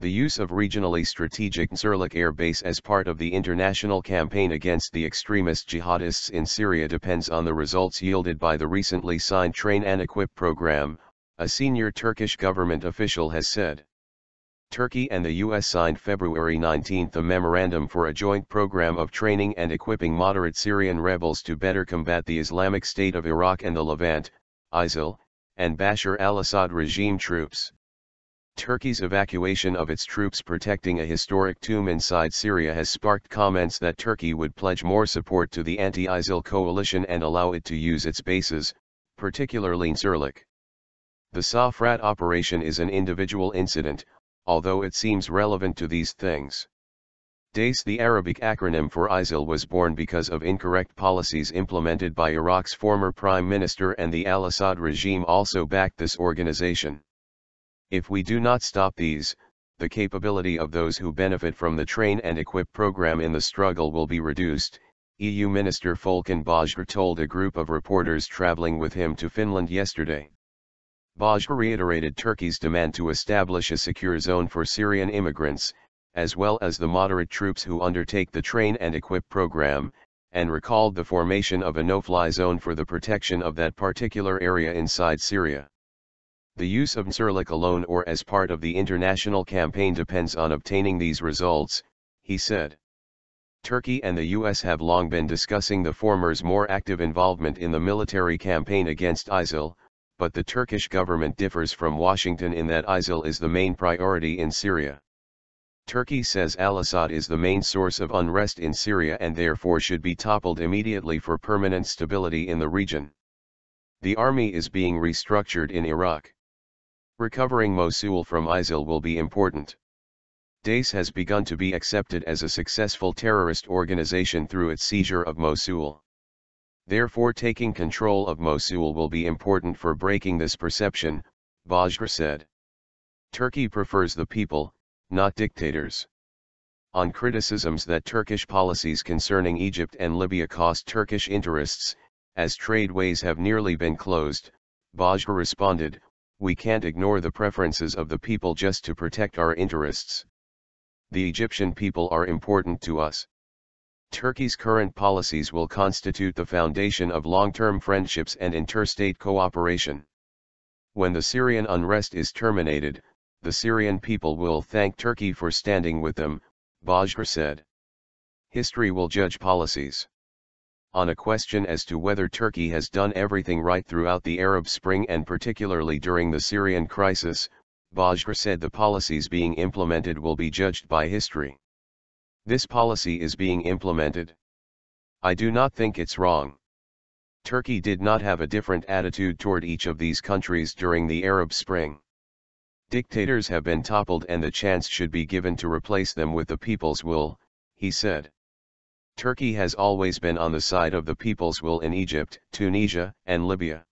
The use of regionally strategic Incirlik Air Base as part of the international campaign against the extremist jihadists in Syria depends on the results yielded by the recently signed Train and Equip program, a senior Turkish government official has said. Turkey and the US signed February 19 a memorandum for a joint program of training and equipping moderate Syrian rebels to better combat the Islamic State of Iraq and the Levant, ISIL, and Bashar al-Assad regime troops. Turkey's evacuation of its troops protecting a historic tomb inside Syria has sparked comments that Turkey would pledge more support to the anti-ISIL coalition and allow it to use its bases, particularly Incirlik. The Shah Fırat operation is an individual incident, although it seems relevant to these things. DAESH, the Arabic acronym for ISIL, was born because of incorrect policies implemented by Iraq's former prime minister, and the al-Assad regime also backed this organization. If we do not stop these, the capability of those who benefit from the Train and Equip program in the struggle will be reduced, EU Minister Volkan Bozkır told a group of reporters traveling with him to Finland yesterday. Bozkır reiterated Turkey's demand to establish a secure zone for Syrian immigrants, as well as the moderate troops who undertake the Train and Equip program, and recalled the formation of a no-fly zone for the protection of that particular area inside Syria. The use of Incirlik alone or as part of the international campaign depends on obtaining these results, he said. Turkey and the US have long been discussing the former's more active involvement in the military campaign against ISIL, but the Turkish government differs from Washington in that ISIL is the main priority in Syria. Turkey says al-Assad is the main source of unrest in Syria and therefore should be toppled immediately for permanent stability in the region. The army is being restructured in Iraq. Recovering Mosul from ISIL will be important. DAESH has begun to be accepted as a successful terrorist organization through its seizure of Mosul. Therefore, taking control of Mosul will be important for breaking this perception, Bozkır said. Turkey prefers the people, not dictators. On criticisms that Turkish policies concerning Egypt and Libya cost Turkish interests, as tradeways have nearly been closed, Bozkır responded, "We can't ignore the preferences of the people just to protect our interests. The Egyptian people are important to us. Turkey's current policies will constitute the foundation of long-term friendships and interstate cooperation. When the Syrian unrest is terminated, the Syrian people will thank Turkey for standing with them," Bozkır said. History will judge policies. On a question as to whether Turkey has done everything right throughout the Arab Spring and particularly during the Syrian crisis, Bozkır said the policies being implemented will be judged by history. This policy is being implemented. I do not think it's wrong. Turkey did not have a different attitude toward each of these countries during the Arab Spring. Dictators have been toppled and the chance should be given to replace them with the people's will, he said. Turkey has always been on the side of the people's will in Egypt, Tunisia, and Libya.